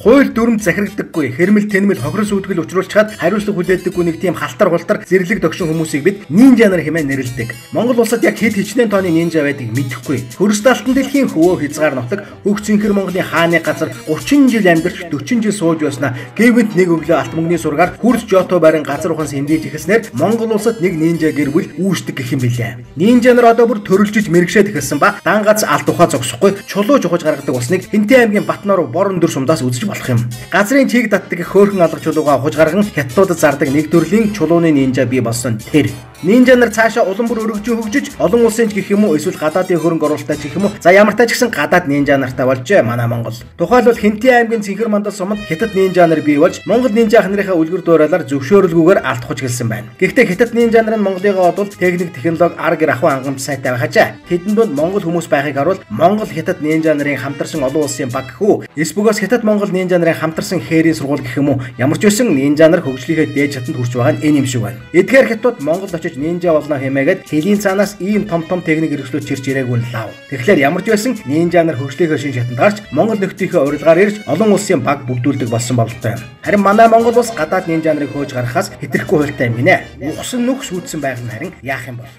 Хууль дүрмд захирагддаггүй, хэрмэл тэнмэл хохирос үүдгэл учруулчаад хариуцлага хүлээдэггүй нэг тийм халтар гултар зэрлэг догшин хүмүүсийг бид нинжа нар хэмээн нэрлэдэг. Монгол улсад яг хэд хичнээн тооны нинжа байдгийг мэдэхгүй. Хөрс талтан дэлхийн хөвөө хязгаар нутаг хөгж цэнхэр Монголын хааны газар 30 жил амьдарч 40 жил сууж байснаа гэвэнд нэг өглөө алт мөнгөний сургаар хурц жото байран газар ухаан сэндэж ихснээр Монгол улсад нэг нинжа гэр бүл үүсдэг гэх юм билээ. Нинжа нар одоо бүр төрөлжиж мэрэгшээд эхэлсэн ба дан гац алт ухаа зогсохгүй чулууж ухаж гаргадаг болсныг Хинтээ аймгийн Батноор борон дүр сумдаас үзэж болох юм. Газрын чиг татдаг хөөрхөн алга чулуугаа ухаж гарган хятадуудад зардаг нэг төрлийн чулууны нинжа бий болсон тэр. Нинжа нар цаашаа улам бүр өргөжин хөгжиж олон улсын ч гэх юм уу эсвэл гадаадын хөрөнгө оруулалттай ч гэх юм уу за ямартай ч гэсэн гадаад нинжа нартай болжээ манай Монгол. Тухайлбал Хинтээ аймгийн Цэнхэр мандал суманд хятад нинжа нар бий болж Монгол нинжа ахнарынхаа үлгэр дуурайлаар зөвшөөрөлгүйгээр алт хож гэлсэн байна. Гэхдээ хятад нинжа нар нь Монголыгаа бодвол техник технологи ар гэр ахуй хангамж сайтай байхажээ. Тэдэнд донд Монгол хүмүүс байхыг харуул Монгол хятад нинжа нарын хамтарсан олон улсын баг хүү. Эсбөгөөс хятад Монгол нинжа нарын хамтарсан хээрийн сургууль гэх юм уу ямар ч байсан нинжа нар хөгжлийнхээ дээд шатанд хүрч байгаа нь энэ юм шиг байна. Эдгээр хятад Монгол очиж нинжа болно хэмээгээд хэлийн цаанаас ийм том техник хэрэгслүүд чирч ирээгүй нь лав. Тэгэхээр ямар ч байсан нинжа нар хөгжлийнхөө шин шатанд гарч Монгол нөхдийнхөө урилгаар ирж олон улсын баг бүгдүүлдэг болсон бололтой. Харин манай Монгол улс гадаад нинжа нарыг хөөж гаргахаас хэтрэхгүй хуйлтай юм гинэ. Усан нүх шүүдсэн байх нь харин яах юм бол.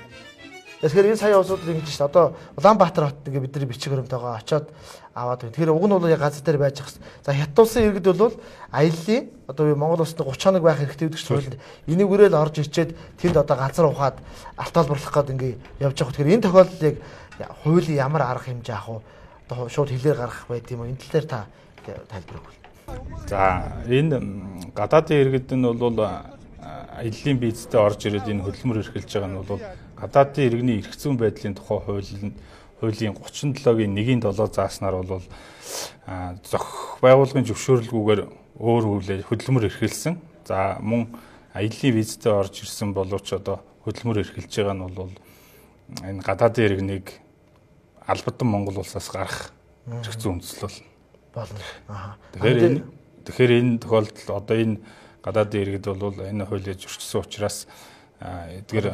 Тэгэхээр энэ сая улсууд ингэж шүү дээ. Одоо Улаанбаатар хот ингээ бидний бичиг баримтайгаа очиод аваад байна. Тэгэхээр уг нь бол яг газар дээр байж хас. За Хятад улсын иргэд бол аяллаа одоо Монгол улсад 30 хоног байх хэрэгтэй гэдэг чинь энийг үрэл орж ирчээд тэнд одоо газар ухаад алт олборлох гээд ингээ явж байгаа. Тэгэхээр энэ тохиолдолд яг хуулийн ямар арга хэмжээ авах вэ? Одоо шууд хэлээр гаргах байд юм уу? Энэ тал дээр та тайлбарлах. За энэ гадаадын иргэд нь бол аяллаа визтэй орж ирээд энэ хөдөлмөр эрхэлж байгаа нь бол гадаадын иргэний эрх зүйн байдлын тухай хуулийн 37-гийн 1-7 зааснаар бол зохих байгууллагын зөвшөөрлгүйгээр өөр хөдөлмөр эрхэлсэн. За мөн аяллаа визтэй орж ирсэн боловч одоо хөдөлмөр эрхэлж байгаа нь бол энэ гадаадын иргэнийг албадан Монгол улсаас гарах эрх зүйн үндэслэл болно. Тэгэхээр энэ тохиолдолд одоо энэ гадаадын иргэд бол энэ хуулийг зөрчсөн учраас эдгээр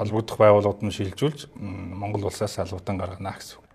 холбогдох байгууллагууд нь шилжүүлж Монгол улсаас албадан гаргана гэсэн үг.